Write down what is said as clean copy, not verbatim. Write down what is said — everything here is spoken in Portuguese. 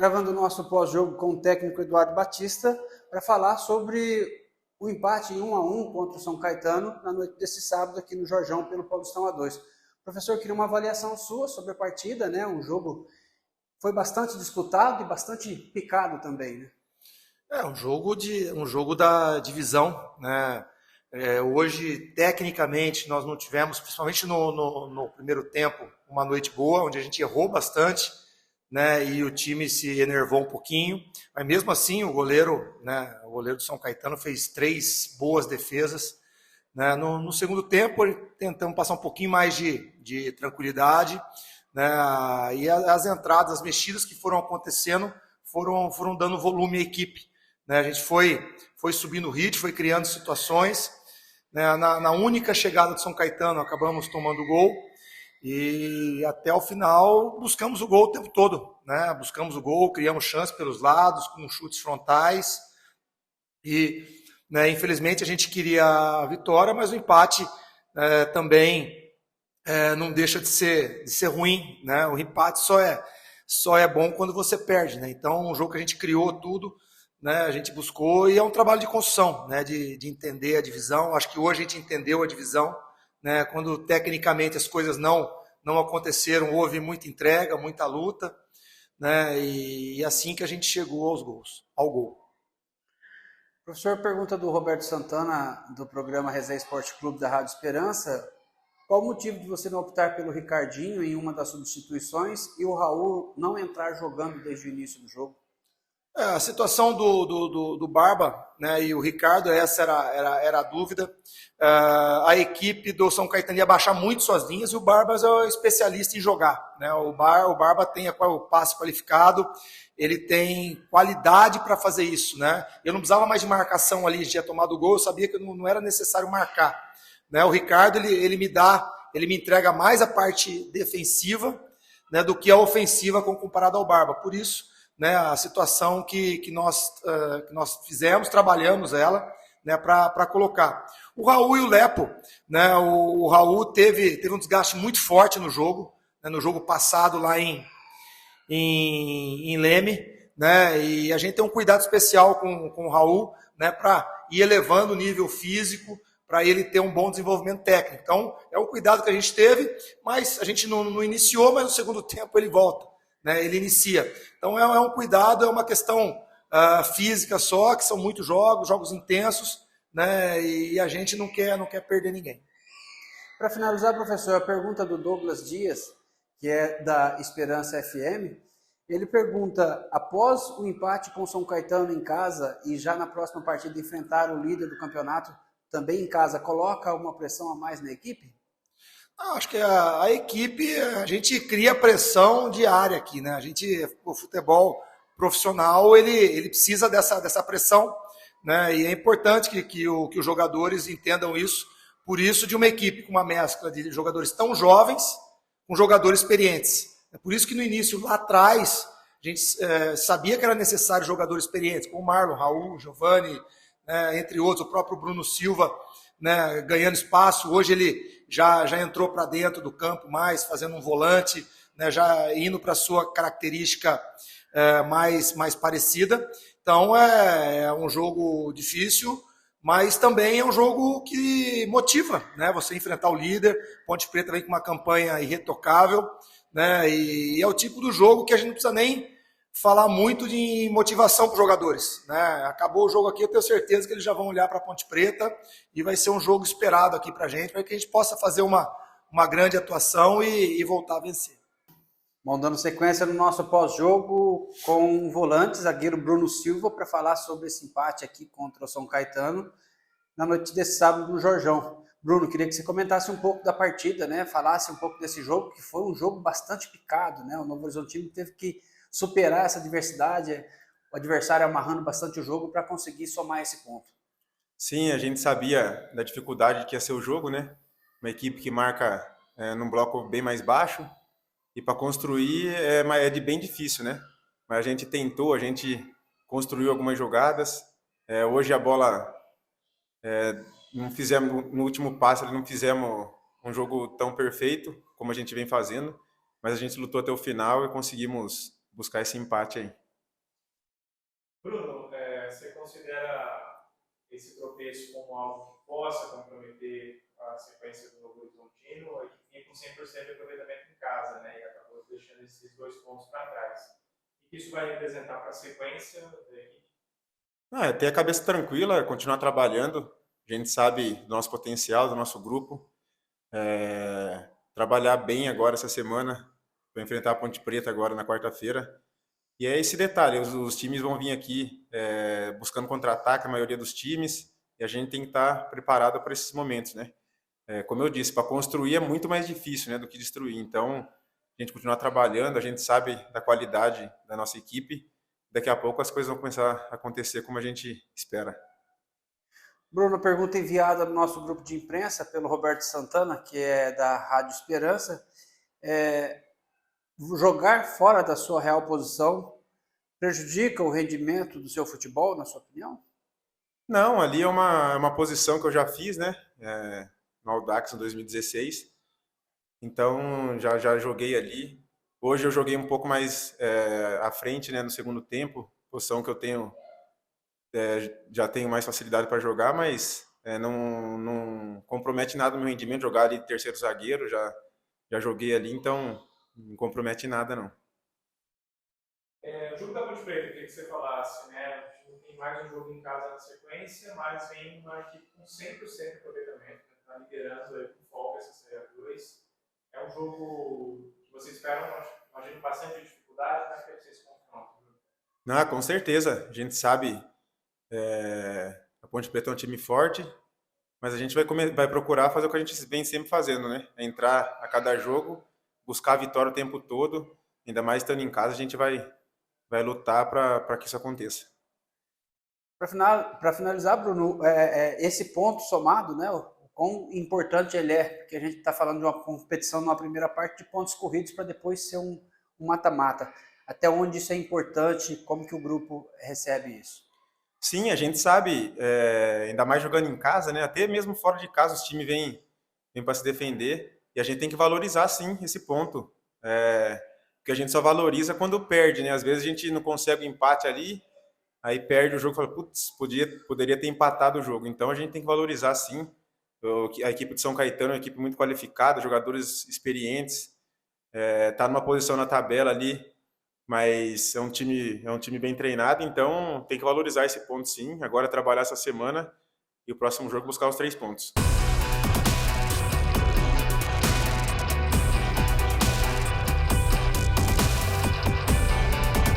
gravando o nosso pós-jogo com o técnico Eduardo Batista para falar sobre o empate em 1-1 contra o São Caetano na noite desse sábado aqui no Jorjão pelo Paulistão A2. Professor, queria uma avaliação sua sobre a partida, né? Um jogo foi bastante disputado e bastante picado também, né? Um jogo da divisão, né? Hoje, tecnicamente, nós não tivemos, principalmente no primeiro tempo, uma noite boa, onde a gente errou bastante, né? E o time se enervou um pouquinho, mas mesmo assim o goleiro, né? O goleiro do São Caetano fez 3 boas defesas, né? No segundo tempo, tentamos passar um pouquinho mais de tranquilidade, né? E as entradas, as mexidas que foram acontecendo, foram dando volume à equipe, né? A gente foi subindo o ritmo, foi criando situações, né? Na única chegada do São Caetano, acabamos tomando o gol, e até o final buscamos o gol o tempo todo, né? Buscamos o gol, criamos chances pelos lados, com chutes frontais, e, né, infelizmente a gente queria a vitória, mas o empate também não deixa de ser ruim, né? O empate só é bom quando você perde, né? Então, um jogo que a gente criou tudo, né? A gente buscou, e é um trabalho de construção, né? De entender a divisão. Acho que hoje a gente entendeu a divisão, né? Quando tecnicamente as coisas não aconteceram, houve muita entrega, muita luta, né? E assim que a gente chegou ao gol. Professor, pergunta do Roberto Santana, do programa Resenha Esporte Clube da Rádio Esperança. Qual o motivo de você não optar pelo Ricardinho em uma das substituições e o Raul não entrar jogando desde o início do jogo? A situação do Barba, né, e o Ricardo, essa era a dúvida. A equipe do São Caetano ia baixar muito suas linhas, e o Barba é o especialista em jogar, né? O Barba tem o passe qualificado, ele tem qualidade para fazer isso, né? Eu não precisava mais de marcação ali, já tinha tomado o gol, eu sabia que não era necessário marcar, né? O Ricardo, ele me entrega mais a parte defensiva, né, do que a ofensiva comparado ao Barba. Por isso, né, a situação que nós fizemos, trabalhamos ela, né, para colocar. O Raul e o Lepo, né, o Raul teve um desgaste muito forte no jogo, né, no jogo passado lá em Leme, né, e a gente tem um cuidado especial com o Raul, né, para ir elevando o nível físico, para ele ter um bom desenvolvimento técnico. Então, é um cuidado que a gente teve, mas a gente não iniciou, mas no segundo tempo ele volta, né, ele inicia. Então, é um cuidado, é uma questão física só, que são muitos jogos intensos, né, e a gente não quer perder ninguém. Para finalizar, professor, a pergunta do Douglas Dias, que é da Esperança FM, ele pergunta, após o empate com o São Caetano em casa e já na próxima partida enfrentar o líder do campeonato também em casa, coloca uma pressão a mais na equipe? Acho que a equipe, a gente cria pressão diária aqui, né? O futebol profissional, ele precisa dessa pressão, né? E é importante que os jogadores entendam isso. Por isso, de uma equipe com uma mescla de jogadores tão jovens com jogadores experientes. É por isso que no início, lá atrás, a gente sabia que era necessário jogadores experientes, como o Marlon, Raul, Giovani, né, entre outros, o próprio Bruno Silva, né, ganhando espaço. Hoje ele já entrou para dentro do campo mais, fazendo um volante, né, já indo para a sua característica mais parecida. Então é um jogo difícil, mas também é um jogo que motiva, né, você enfrentar o líder. Ponte Preta vem com uma campanha irretocável, né, e é o tipo do jogo que a gente não precisa nem falar muito de motivação para os jogadores, né? Acabou o jogo aqui, eu tenho certeza que eles já vão olhar para a Ponte Preta e vai ser um jogo esperado aqui para a gente, para que a gente possa fazer uma grande atuação e voltar a vencer. Bom, dando sequência no nosso pós-jogo com o volante, zagueiro Bruno Silva, para falar sobre esse empate aqui contra o São Caetano na noite desse sábado no Jorjão. Bruno, queria que você comentasse um pouco da partida, né? Falasse um pouco desse jogo, que foi um jogo bastante picado, né? O Novo Horizontino teve que superar essa adversidade, o adversário amarrando bastante o jogo para conseguir somar esse ponto. Sim, a gente sabia da dificuldade que ia ser o jogo, né? Uma equipe que marca num bloco bem mais baixo, e para construir é de bem difícil, né? Mas a gente tentou, a gente construiu algumas jogadas. Hoje a bola não fizemos, no último passe não fizemos um jogo tão perfeito como a gente vem fazendo, mas a gente lutou até o final e conseguimos buscar esse empate aí. com algo que possa comprometer a sequência do Novo Horizontino, a equipe com 100% de aproveitamento em casa, né? E acabou deixando esses 2 pontos para trás. O que isso vai representar para a sequência da equipe? Ter a cabeça tranquila, continuar trabalhando. A gente sabe do nosso potencial, do nosso grupo. Trabalhar bem agora essa semana, para enfrentar a Ponte Preta agora na quarta-feira. E é esse detalhe, os times vão vir aqui buscando contra-ataque, a maioria dos times, e a gente tem que estar preparado para esses momentos, né? Como eu disse, para construir é muito mais difícil, né, do que destruir. Então, a gente continuar trabalhando, a gente sabe da qualidade da nossa equipe. Daqui a pouco as coisas vão começar a acontecer como a gente espera. Bruno, pergunta enviada no nosso grupo de imprensa pelo Roberto Santana, que é da Rádio Esperança. Jogar fora da sua real posição prejudica o rendimento do seu futebol, na sua opinião? Não, ali é uma posição que eu já fiz, né? No Audax em 2016. Então, já joguei ali. Hoje eu joguei um pouco mais à frente, né, no segundo tempo, posição que eu tenho, já tenho mais facilidade para jogar, mas não compromete nada no meu rendimento. Jogar ali terceiro zagueiro, já joguei ali, então não compromete nada, não. O jogo da Ponte Preta, eu queria que você falasse, né? O time tem mais um jogo em casa na sequência, mas vem uma equipe com 100% de aproveitamento, está liderando aí com folga essa Série A2. É um jogo que vocês esperam, imagino, bastante dificuldade, né? Que vocês confrontam. Não, com certeza. A gente sabe, a Ponte Preta é um time forte, mas a gente vai procurar fazer o que a gente vem sempre fazendo, né? Entrar a cada jogo, buscar a vitória o tempo todo, ainda mais estando em casa, a gente vai lutar para que isso aconteça. Para finalizar, Bruno, esse ponto somado, né, o quão importante ele é, porque a gente está falando de uma competição numa primeira parte de pontos corridos para depois ser um mata-mata. Até onde isso é importante, como que o grupo recebe isso? Sim, a gente sabe, ainda mais jogando em casa, né? Até mesmo fora de casa os times vêm para se defender e a gente tem que valorizar, sim, esse ponto. Porque a gente só valoriza quando perde, né? Às vezes a gente não consegue o empate ali, aí perde o jogo e fala, putz, poderia ter empatado o jogo. Então a gente tem que valorizar, sim. A equipe de São Caetano é uma equipe muito qualificada, jogadores experientes, tá numa posição na tabela ali, mas é um time bem treinado, então tem que valorizar esse ponto, sim. Agora é trabalhar essa semana e o próximo jogo buscar os 3 pontos.